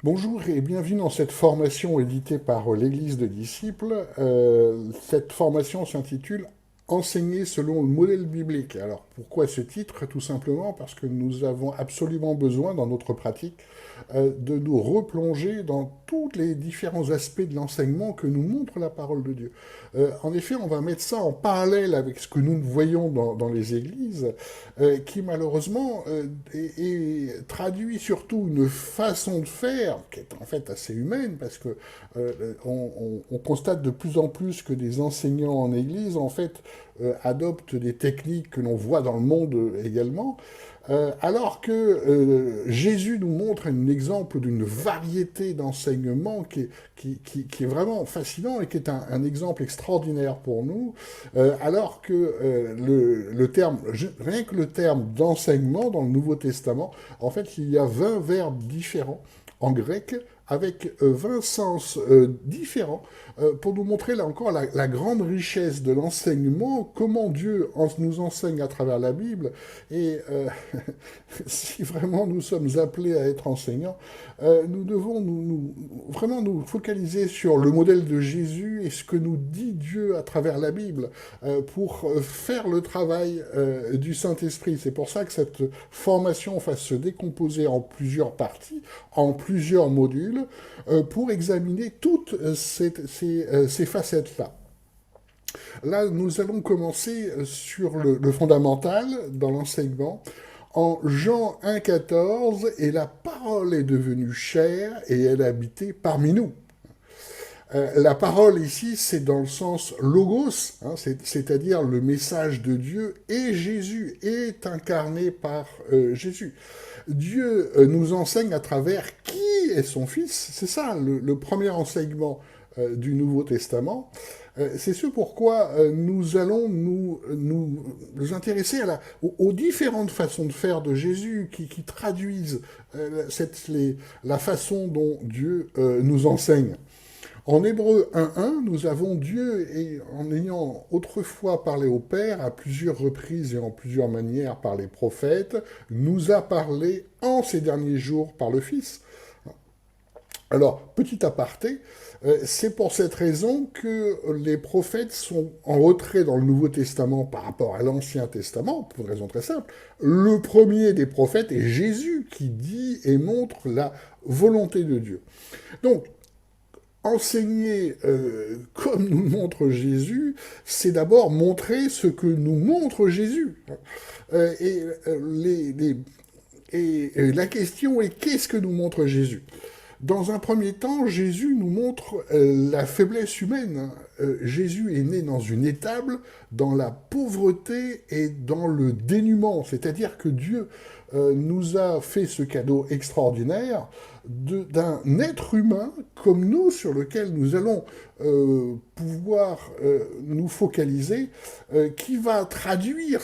Bonjour et bienvenue dans cette formation éditée par l'Église des disciples. Cette formation s'intitule Enseigner selon le modèle biblique. Alors pourquoi ce titre? Tout simplement parce que nous avons absolument besoin dans notre pratique de nous replonger dans tous les différents aspects de l'enseignement que nous montre la parole de Dieu. En effet, on va mettre ça en parallèle avec ce que nous voyons dans les églises, qui malheureusement traduit surtout une façon de faire qui est en fait assez humaine, parce que on constate de plus en plus que des enseignants en église en fait adoptent des techniques que l'on voit dans le monde également, alors que Jésus nous montre un exemple d'une variété d'enseignements qui est vraiment fascinant et qui est un exemple extraordinaire pour nous, alors que rien que le terme d'enseignement dans le Nouveau Testament, en fait, il y a 20 verbes différents en grec avec 20 sens différents pour nous montrer là encore la grande richesse de l'enseignement, comment Dieu nous enseigne à travers la Bible. Et si vraiment nous sommes appelés à être enseignants, nous devons vraiment nous focaliser sur le modèle de Jésus et ce que nous dit Dieu à travers la Bible pour faire le travail du Saint-Esprit. C'est pour ça que cette formation va se décomposer en plusieurs parties, en plusieurs modules, pour examiner toutes ces facettes-là. Là, nous allons commencer sur le fondamental dans l'enseignement. En Jean 1,14, et la parole est devenue chair et elle habitait parmi nous. La parole ici, c'est dans le sens logos, hein, c'est-à-dire le message de Dieu, et Jésus est incarné par Jésus. Dieu nous enseigne à travers qui est son Fils. C'est ça le premier enseignement du Nouveau Testament. C'est ce pourquoi nous allons nous intéresser aux différentes façons de faire de Jésus qui traduisent la façon dont Dieu nous enseigne. En Hébreu 1.1, nous avons Dieu, et en ayant autrefois parlé au Père à plusieurs reprises et en plusieurs manières par les prophètes, nous a parlé en ces derniers jours par le Fils. Alors, petit aparté, c'est pour cette raison que les prophètes sont en retrait dans le Nouveau Testament par rapport à l'Ancien Testament, pour une raison très simple. Le premier des prophètes est Jésus qui dit et montre la volonté de Dieu. Donc, enseigner comme nous montre Jésus, c'est d'abord montrer ce que nous montre Jésus. Et, la question est, qu'est-ce que nous montre Jésus? Dans un premier temps, Jésus nous montre la faiblesse humaine. Jésus est né dans une étable, dans la pauvreté et dans le dénuement. C'est-à-dire que Dieu nous a fait ce cadeau extraordinaire d'un être humain comme nous, sur lequel nous allons pouvoir nous focaliser, qui va traduire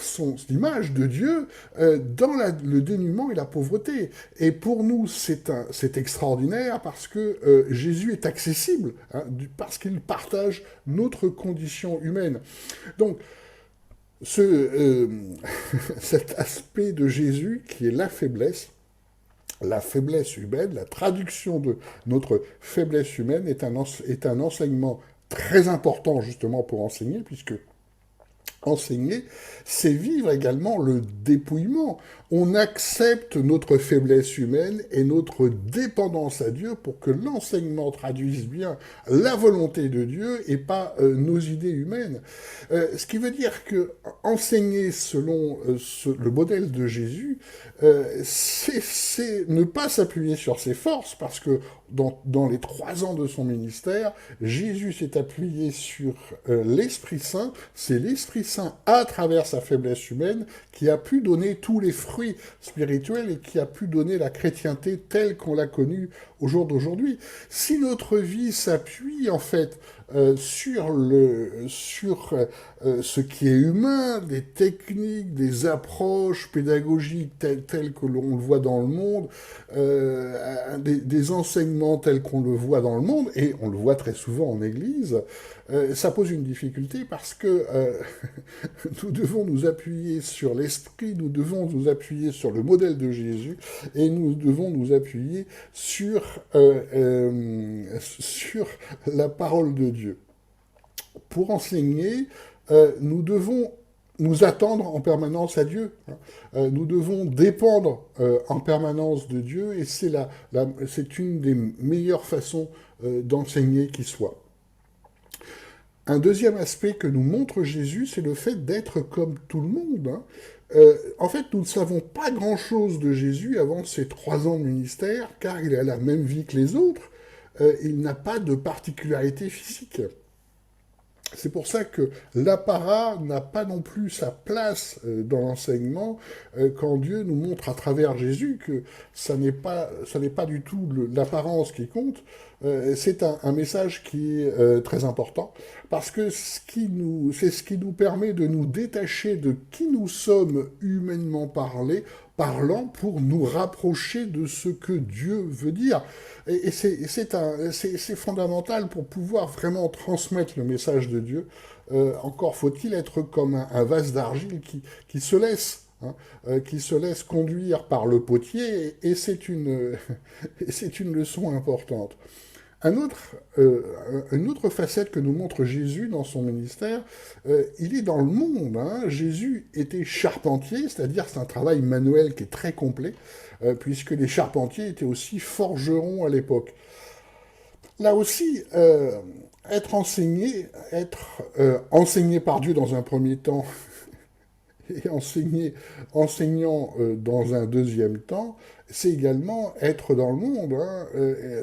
l'image de Dieu dans le dénuement et la pauvreté. Et pour nous, c'est extraordinaire parce que Jésus est accessible, hein, parce qu'il partage notre condition humaine. Donc, cet aspect de Jésus qui est la faiblesse humaine, la traduction de notre faiblesse humaine est un enseignement très important justement pour enseigner, puisque enseigner, c'est vivre également le dépouillement. On accepte notre faiblesse humaine et notre dépendance à Dieu pour que l'enseignement traduise bien la volonté de Dieu et pas nos idées humaines. Ce qui veut dire que enseigner selon le modèle de Jésus, c'est ne pas s'appuyer sur ses forces, parce que dans les 3 ans de son ministère, Jésus s'est appuyé sur l'Esprit Saint. C'est l'Esprit Saint, à travers sa faiblesse humaine, qui a pu donner tous les fruits spirituels et qui a pu donner la chrétienté telle qu'on l'a connue au jour d'aujourd'hui. Si notre vie s'appuie en fait sur ce qui est humain, des techniques, des approches pédagogiques telles que l'on le voit dans le monde, des enseignements tels qu'on le voit dans le monde, et on le voit très souvent en Église, Ça pose une difficulté parce que nous devons nous appuyer sur l'esprit, nous devons nous appuyer sur le modèle de Jésus et nous devons nous appuyer sur la parole de Dieu. Pour enseigner, nous devons nous attendre en permanence à Dieu. Nous devons dépendre en permanence de Dieu et c'est une des meilleures façons d'enseigner qui soit. Un deuxième aspect que nous montre Jésus, c'est le fait d'être comme tout le monde. En fait, nous ne savons pas grand-chose de Jésus avant ses 3 ans de ministère, car il a la même vie que les autres. Il n'a pas de particularité physique. C'est pour ça que l'apparat n'a pas non plus sa place dans l'enseignement quand Dieu nous montre à travers Jésus que ça n'est pas du tout l'apparence qui compte. C'est un message qui est très important parce que c'est ce qui nous permet de nous détacher de qui nous sommes humainement parlant pour nous rapprocher de ce que Dieu veut dire. Et c'est fondamental pour pouvoir vraiment transmettre le message de Dieu. Encore faut-il être comme un vase d'argile qui se laisse, qui se laisse conduire par le potier, et c'est une leçon importante. Une autre facette que nous montre Jésus dans son ministère, il est dans le monde. Jésus était charpentier, c'est-à-dire c'est un travail manuel qui est très complet, puisque les charpentiers étaient aussi forgerons à l'époque. Là aussi, être enseigné par Dieu dans un premier temps, et enseignant dans un deuxième temps, c'est également être dans le monde.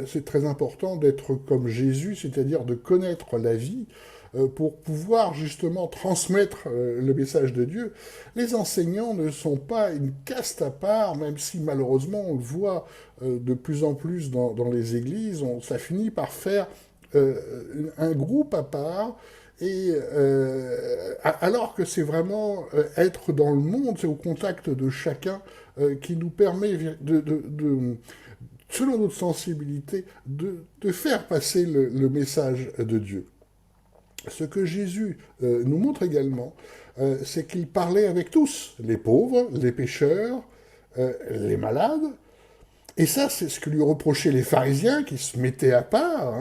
C'est très important d'être comme Jésus, c'est-à-dire de connaître la vie pour pouvoir justement transmettre le message de Dieu. Les enseignants ne sont pas une caste à part, même si malheureusement on le voit de plus en plus dans les églises, ça finit par faire un groupe à part. Et alors que c'est vraiment être dans le monde, c'est au contact de chacun qui nous permet, selon notre sensibilité, de faire passer le message de Dieu. Ce que Jésus nous montre également, c'est qu'il parlait avec tous, les pauvres, les pécheurs, les malades. Et ça, c'est ce que lui reprochaient les pharisiens, qui se mettaient à part.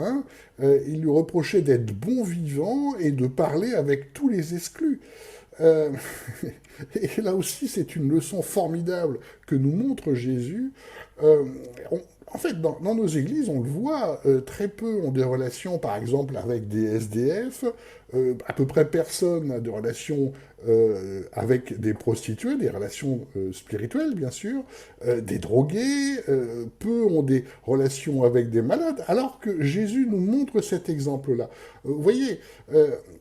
Ils lui reprochaient d'être bon vivant et de parler avec tous les exclus. Et là aussi, c'est une leçon formidable que nous montre Jésus. En fait, dans nos églises, on le voit, très peu ont des relations, par exemple, avec des SDF. À peu près personne n'a de relations avec des prostituées, des relations spirituelles, bien sûr, des drogués, peu ont des relations avec des malades, alors que Jésus nous montre cet exemple-là. Vous voyez,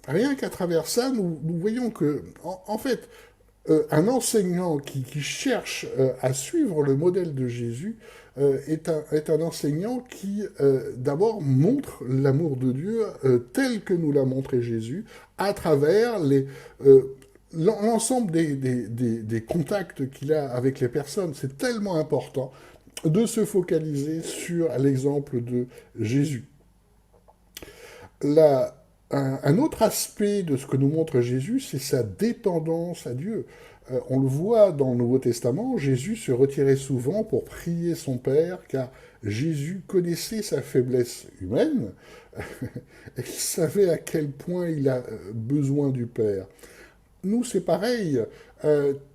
rien qu'à travers ça, nous voyons que, en fait, un enseignant qui cherche à suivre le modèle de Jésus est un enseignant qui, d'abord, montre l'amour de Dieu tel que nous l'a montré Jésus, à travers l'ensemble des contacts qu'il a avec les personnes. C'est tellement important de se focaliser sur l'exemple de Jésus. Un autre aspect de ce que nous montre Jésus, c'est sa dépendance à Dieu. On le voit dans le Nouveau Testament, Jésus se retirait souvent pour prier son Père, car Jésus connaissait sa faiblesse humaine, et il savait à quel point il a besoin du Père. Nous, c'est pareil.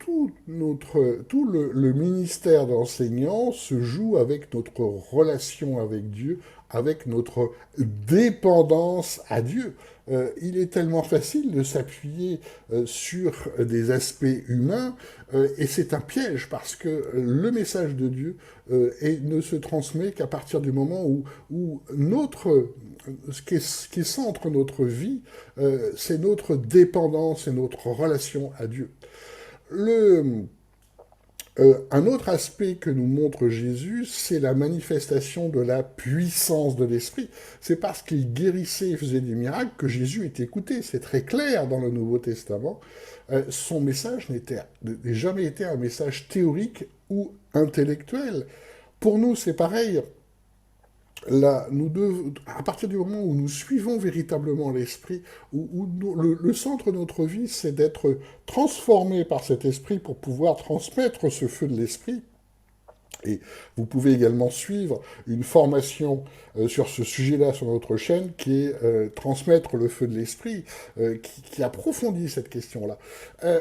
Tout le ministère d'enseignant se joue avec notre relation avec Dieu, avec notre dépendance à Dieu. Il est tellement facile de s'appuyer sur des aspects humains, et c'est un piège parce que le message de Dieu ne se transmet qu'à partir du moment où ce qui est centre notre vie, c'est notre dépendance et notre relation à Dieu. Un autre aspect que nous montre Jésus, c'est la manifestation de la puissance de l'Esprit. C'est parce qu'il guérissait et faisait des miracles que Jésus est écouté. C'est très clair dans le Nouveau Testament. Son message n'a jamais été un message théorique ou intellectuel. Pour nous, c'est pareil. à partir du moment où nous suivons véritablement l'esprit, le centre de notre vie, c'est d'être transformé par cet esprit pour pouvoir transmettre ce feu de l'esprit. Et vous pouvez également suivre une formation sur ce sujet-là sur notre chaîne qui est Transmettre le feu de l'esprit, qui approfondit cette question-là. Euh,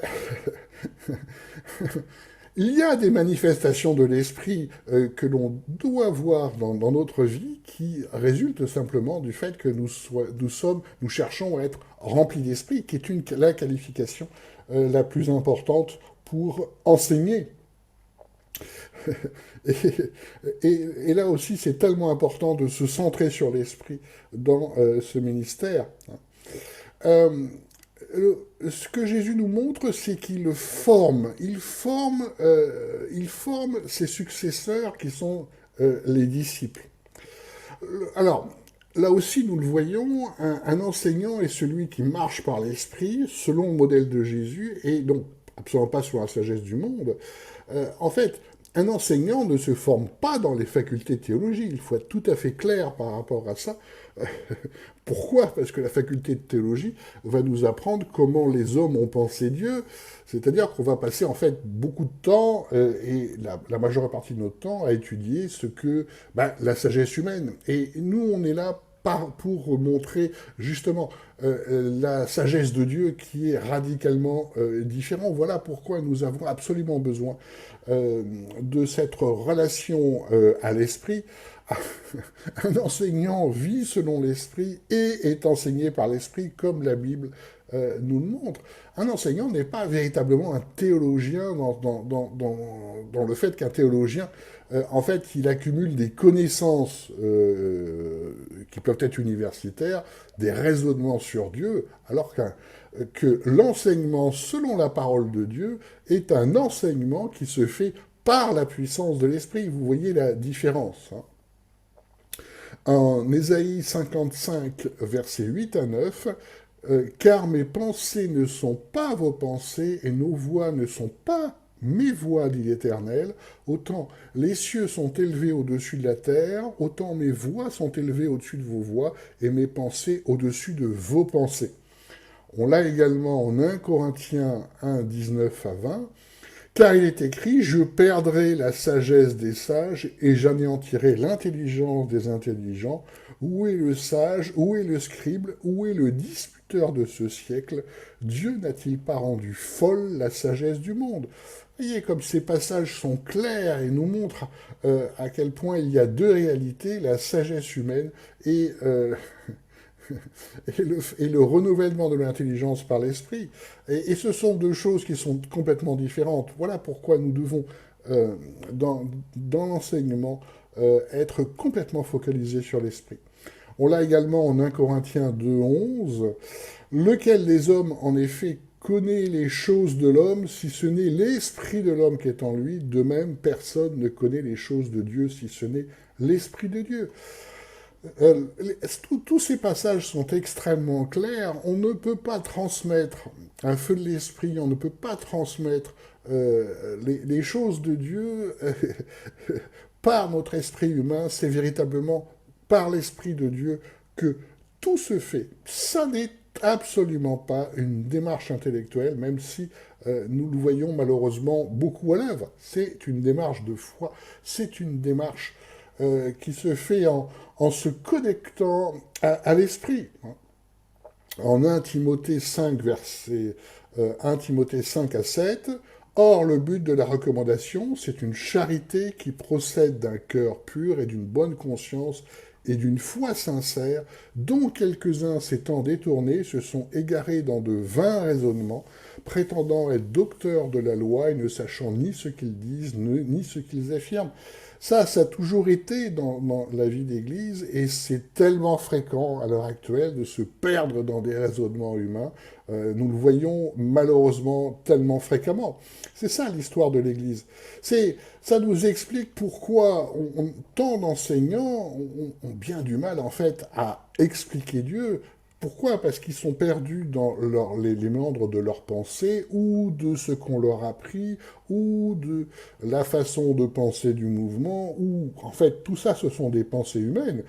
Il y a des manifestations de l'esprit que l'on doit voir dans notre vie qui résultent simplement du fait que nous cherchons à être remplis d'esprit, qui est la qualification la plus importante pour enseigner. et, et là aussi, c'est tellement important de se centrer sur l'esprit dans ce ministère. Euh, Ce que Jésus nous montre, c'est qu'il forme, il forme ses successeurs qui sont les disciples. Alors, là aussi, nous le voyons, un enseignant est celui qui marche par l'esprit, selon le modèle de Jésus, et donc absolument pas sur la sagesse du monde. En fait, un enseignant ne se forme pas dans les facultés de théologie, il faut être tout à fait clair par rapport à ça. Pourquoi? Parce que la faculté de théologie va nous apprendre comment les hommes ont pensé Dieu, c'est-à-dire qu'on va passer en fait beaucoup de temps, et la majeure partie de notre temps, à étudier ce que la sagesse humaine. Et nous, on est là pour montrer justement la sagesse de Dieu qui est radicalement différente. Voilà pourquoi nous avons absolument besoin de cette relation à l'esprit. Un enseignant vit selon l'esprit et est enseigné par l'esprit comme la Bible nous le montre. Un enseignant n'est pas véritablement un théologien dans le fait qu'un théologien, en fait, il accumule des connaissances qui peuvent être universitaires, des raisonnements sur Dieu, alors que l'enseignement selon la parole de Dieu est un enseignement qui se fait par la puissance de l'esprit. Vous voyez la différence, hein. En Ésaïe 55, versets 8 à 9, car mes pensées ne sont pas vos pensées et nos voix ne sont pas mes voix, dit l'Éternel. Autant les cieux sont élevés au-dessus de la terre, autant mes voix sont élevées au-dessus de vos voix et mes pensées au-dessus de vos pensées. On l'a également en 1 Corinthiens 1, 19 à 20. Car il est écrit, je perdrai la sagesse des sages et j'anéantirai l'intelligence des intelligents. Où est le sage? Où est le scribe? Où est le disputeur de ce siècle? Dieu n'a-t-il pas rendu folle la sagesse du monde? Vous voyez comme ces passages sont clairs et nous montrent à quel point il y a deux réalités, la sagesse humaine et et le renouvellement de l'intelligence par l'esprit. Et ce sont deux choses qui sont complètement différentes. Voilà pourquoi nous devons, dans l'enseignement, être complètement focalisés sur l'esprit. On l'a également en 1 Corinthiens 2,11, lequel des hommes, en effet, connaît les choses de l'homme, si ce n'est l'esprit de l'homme qui est en lui, de même, personne ne connaît les choses de Dieu, si ce n'est l'esprit de Dieu. Tous ces passages sont extrêmement clairs. On ne peut pas transmettre un feu de l'esprit, on ne peut pas transmettre les choses de Dieu par notre esprit humain. C'est véritablement par l'esprit de Dieu que tout se fait. Ça n'est absolument pas une démarche intellectuelle, même si nous le voyons malheureusement beaucoup à l'œuvre. C'est une démarche de foi, c'est une démarche qui se fait en se connectant à l'esprit. En 1 Timothée 5, verset 1 Timothée 5 à 7, or le but de la recommandation, c'est une charité qui procède d'un cœur pur et d'une bonne conscience et d'une foi sincère, dont quelques-uns s'étant détournés se sont égarés dans de vains raisonnements, prétendant être docteurs de la loi et ne sachant ni ce qu'ils disent, ni ce qu'ils affirment. Ça a toujours été dans la vie d'Église, et c'est tellement fréquent à l'heure actuelle de se perdre dans des raisonnements humains. Nous le voyons malheureusement tellement fréquemment. C'est ça l'histoire de l'Église. Ça nous explique pourquoi tant d'enseignants ont bien du mal en fait à expliquer Dieu. Pourquoi? Parce qu'ils sont perdus dans les méandres de leurs pensées, ou de ce qu'on leur a appris, ou de la façon de penser du mouvement, ou en fait tout ça ce sont des pensées humaines.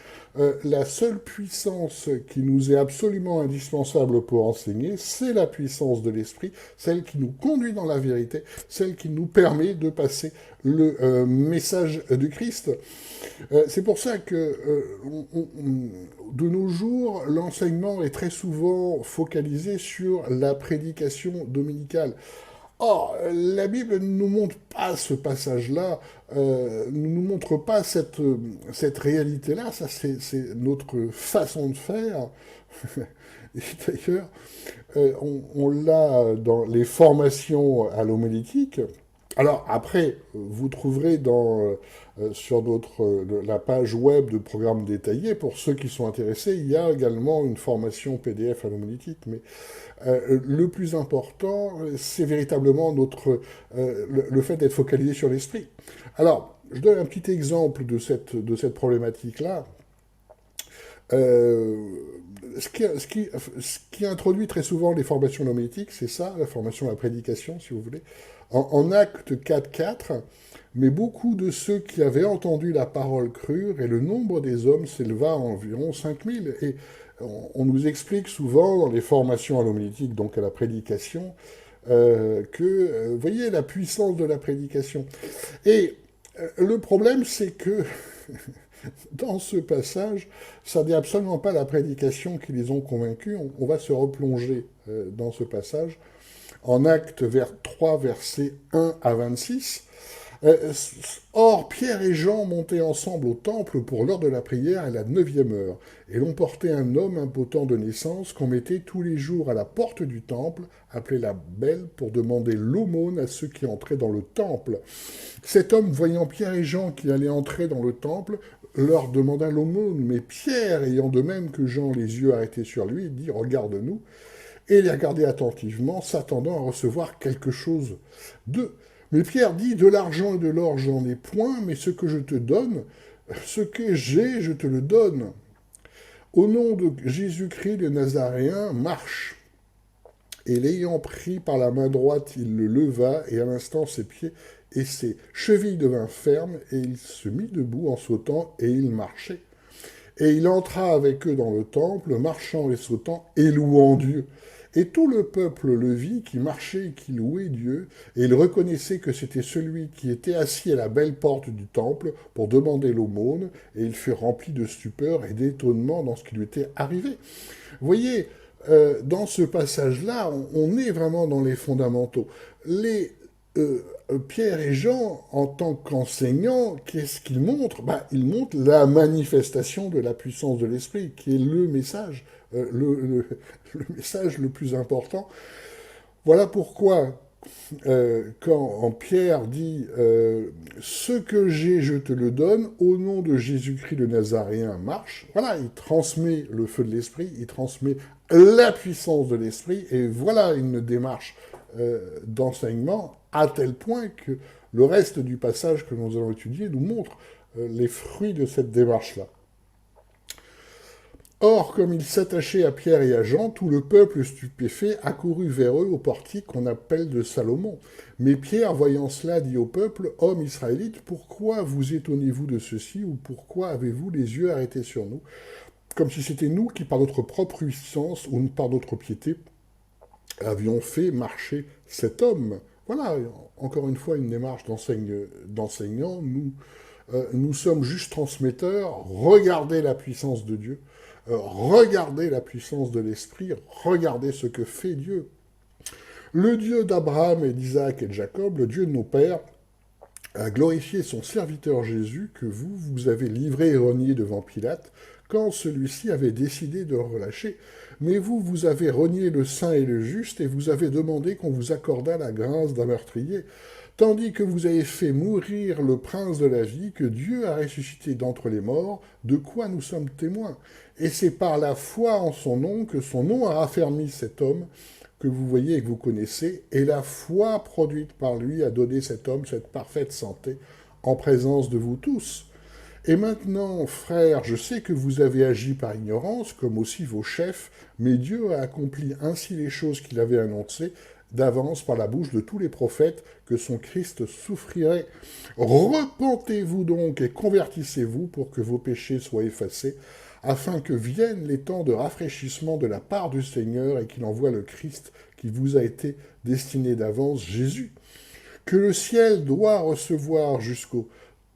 La seule puissance qui nous est absolument indispensable pour enseigner, c'est la puissance de l'esprit, celle qui nous conduit dans la vérité, celle qui nous permet de passer le message du Christ. C'est pour ça que de nos jours, l'enseignement est très souvent focalisé sur la prédication dominicale. Or, la Bible ne nous montre pas ce passage-là, ne nous montre pas cette réalité-là, ça c'est notre façon de faire. Et d'ailleurs, on l'a dans les formations à l'homilétique. Alors après, vous trouverez sur la page web de programmes détaillés, pour ceux qui sont intéressés, il y a également une formation PDF à l'homilétique, mais le plus important, c'est véritablement le fait d'être focalisé sur l'esprit. Alors, je donne un petit exemple de cette problématique-là. Ce qui introduit très souvent les formations homilétiques, c'est ça, la formation à la prédication, si vous voulez. En Acte 4.4, mais beaucoup de ceux qui avaient entendu la parole crurent, et le nombre des hommes s'éleva à environ 5000. Et on nous explique souvent dans les formations à l'homilétique, donc à la prédication, vous voyez la puissance de la prédication. Et le problème, c'est que dans ce passage, ça n'est absolument pas la prédication qui les ont convaincus. On va se replonger dans ce passage. En Acte 3, versets 1 à 26. Or, Pierre et Jean montaient ensemble au temple pour l'heure de la prière à la 9e heure, et l'on portait un homme impotent de naissance qu'on mettait tous les jours à la porte du temple, appelé la Belle, pour demander l'aumône à ceux qui entraient dans le temple. Cet homme, voyant Pierre et Jean qui allaient entrer dans le temple, leur demanda l'aumône, mais Pierre, ayant de même que Jean les yeux arrêtés sur lui, dit « Regarde-nous », et les regardait attentivement, s'attendant à recevoir quelque chose d'eux. Mais Pierre dit, de l'argent et de l'or j'en ai point, mais ce que je te donne, ce que j'ai, je te le donne. Au nom de Jésus-Christ le Nazaréen, marche. Et l'ayant pris par la main droite, il le leva, et à l'instant ses pieds et ses chevilles devinrent fermes, et il se mit debout en sautant, et il marchait. Et il entra avec eux dans le temple, marchant et sautant, et louant Dieu. Et tout le peuple le vit, qui marchait et qui louait Dieu, et il reconnaissait que c'était celui qui était assis à la belle porte du temple pour demander l'aumône, et il fut rempli de stupeur et d'étonnement dans ce qui lui était arrivé. Vous voyez, dans ce passage-là, on est vraiment dans les fondamentaux. Pierre et Jean, en tant qu'enseignants, qu'est-ce qu'ils montrent ? Ils montrent la manifestation de la puissance de l'esprit, qui est le message, le message le plus important. Voilà pourquoi, quand Pierre dit « Ce que j'ai, je te le donne, au nom de Jésus-Christ le Nazaréen, marche », voilà, il transmet le feu de l'esprit, il transmet la puissance de l'esprit, et voilà une démarche d'enseignement à tel point que le reste du passage que nous allons étudier nous montre les fruits de cette démarche-là. Or, comme ils s'attachaient à Pierre et à Jean, tout le peuple stupéfait accourut vers eux au portique qu'on appelle de Salomon. Mais Pierre, voyant cela, dit au peuple, « Hommes israélites, pourquoi vous étonnez-vous de ceci, ou pourquoi avez-vous les yeux arrêtés sur nous ?» Comme si c'était nous qui, par notre propre puissance ou par notre piété, avions fait marcher cet homme. Voilà, encore une fois, une démarche d'enseignant. Nous sommes juste transmetteurs. Regardez la puissance de Dieu. Regardez la puissance de l'Esprit. Regardez ce que fait Dieu. Le Dieu d'Abraham et d'Isaac et de Jacob, le Dieu de nos pères, a glorifié son serviteur Jésus que vous avez livré et renié devant Pilate, quand celui-ci avait décidé de le relâcher. Mais vous avez renié le saint et le juste, et vous avez demandé qu'on vous accordât la grâce d'un meurtrier, tandis que vous avez fait mourir le prince de la vie, que Dieu a ressuscité d'entre les morts, de quoi nous sommes témoins. Et c'est par la foi en son nom que son nom a raffermi cet homme que vous voyez et que vous connaissez, et la foi produite par lui a donné cet homme cette parfaite santé en présence de vous tous. Et maintenant, frères, je sais que vous avez agi par ignorance, comme aussi vos chefs, mais Dieu a accompli ainsi les choses qu'il avait annoncées, d'avance par la bouche de tous les prophètes que son Christ souffrirait. Repentez-vous donc et convertissez-vous pour que vos péchés soient effacés, afin que viennent les temps de rafraîchissement de la part du Seigneur et qu'il envoie le Christ qui vous a été destiné d'avance, Jésus, que le ciel doit recevoir jusqu'au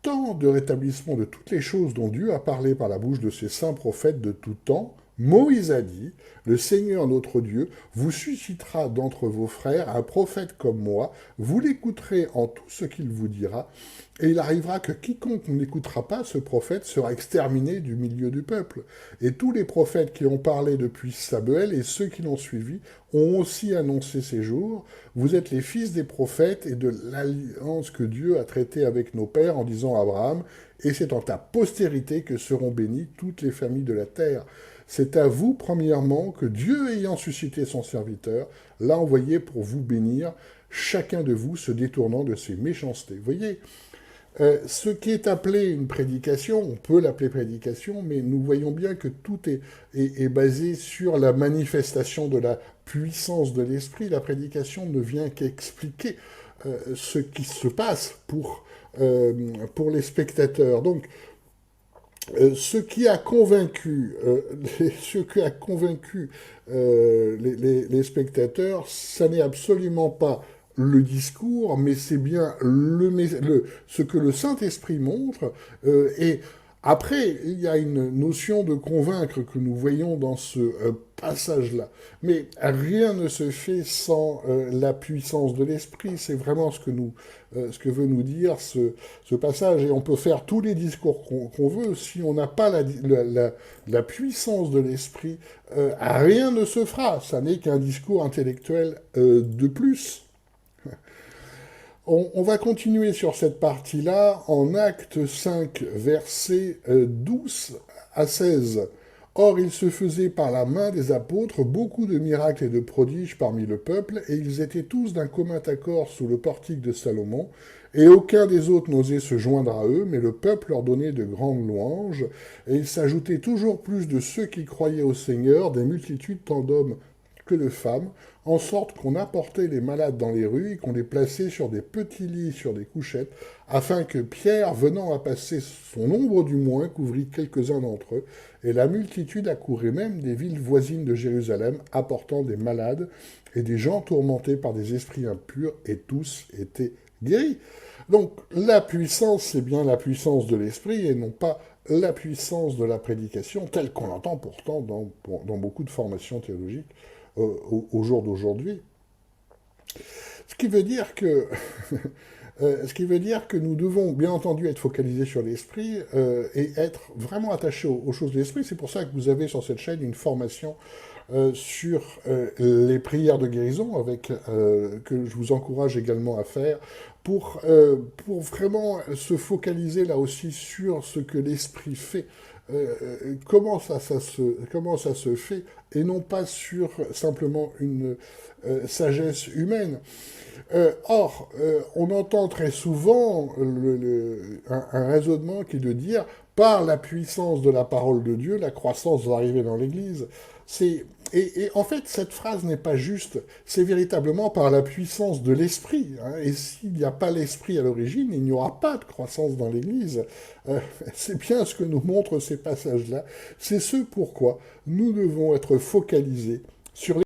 temps de rétablissement de toutes les choses dont Dieu a parlé par la bouche de ses saints prophètes de tout temps. Moïse a dit, le Seigneur notre Dieu vous suscitera d'entre vos frères un prophète comme moi, vous l'écouterez en tout ce qu'il vous dira, et il arrivera que quiconque n'écoutera pas ce prophète sera exterminé du milieu du peuple. Et tous les prophètes qui ont parlé depuis Samuel et ceux qui l'ont suivi ont aussi annoncé ces jours. Vous êtes les fils des prophètes et de l'alliance que Dieu a traitée avec nos pères en disant à Abraham, et c'est en ta postérité que seront bénies toutes les familles de la terre. C'est à vous, premièrement, que Dieu, ayant suscité son serviteur, l'a envoyé pour vous bénir, chacun de vous se détournant de ses méchancetés. Vous voyez, ce qui est appelé une prédication, on peut l'appeler prédication, mais nous voyons bien que tout est basé sur la manifestation de la puissance de l'esprit. La prédication ne vient qu'expliquer ce qui se passe pour les spectateurs. Donc, ce qui a convaincu, les spectateurs, ça n'est absolument pas le discours, mais c'est bien ce que le Saint-Esprit montre. Et après, il y a une notion de convaincre que nous voyons dans ce passage-là. Mais rien ne se fait sans la puissance de l'Esprit. C'est vraiment ce que veut nous dire ce passage. Et on peut faire tous les discours qu'on veut. Si on n'a pas la puissance de l'Esprit, rien ne se fera. Ça n'est qu'un discours intellectuel de plus. On va continuer sur cette partie-là en Acte 5, versets 12 à 16. Or, il se faisait par la main des apôtres beaucoup de miracles et de prodiges parmi le peuple, et ils étaient tous d'un commun accord sous le portique de Salomon, et aucun des autres n'osait se joindre à eux, mais le peuple leur donnait de grandes louanges, et il s'ajoutait toujours plus de ceux qui croyaient au Seigneur, des multitudes tant d'hommes que de femmes, en sorte qu'on apportait les malades dans les rues et qu'on les plaçait sur des petits lits, sur des couchettes, afin que Pierre, venant à passer son ombre du moins, couvrît quelques-uns d'entre eux, et la multitude accourait même des villes voisines de Jérusalem, apportant des malades et des gens tourmentés par des esprits impurs, et tous étaient guéris. Donc la puissance, c'est bien la puissance de l'esprit, et non pas la puissance de la prédication, telle qu'on l'entend pourtant dans beaucoup de formations théologiques au jour d'aujourd'hui. Ce qui veut dire que nous devons bien entendu être focalisés sur l'esprit et être vraiment attachés aux choses de l'esprit. C'est pour ça que vous avez sur cette chaîne une formation sur les prières de guérison que je vous encourage également à faire pour vraiment se focaliser là aussi sur ce que l'esprit fait. Comment ça se fait, et non pas sur simplement une sagesse humaine. Or, on entend très souvent un raisonnement qui est de dire, par la puissance de la parole de Dieu, la croissance va arriver dans l'Église. Et en fait, cette phrase n'est pas juste, c'est véritablement par la puissance de l'esprit. Et s'il n'y a pas l'esprit à l'origine, il n'y aura pas de croissance dans l'Église. C'est bien ce que nous montrent ces passages-là. C'est ce pourquoi nous devons être focalisés sur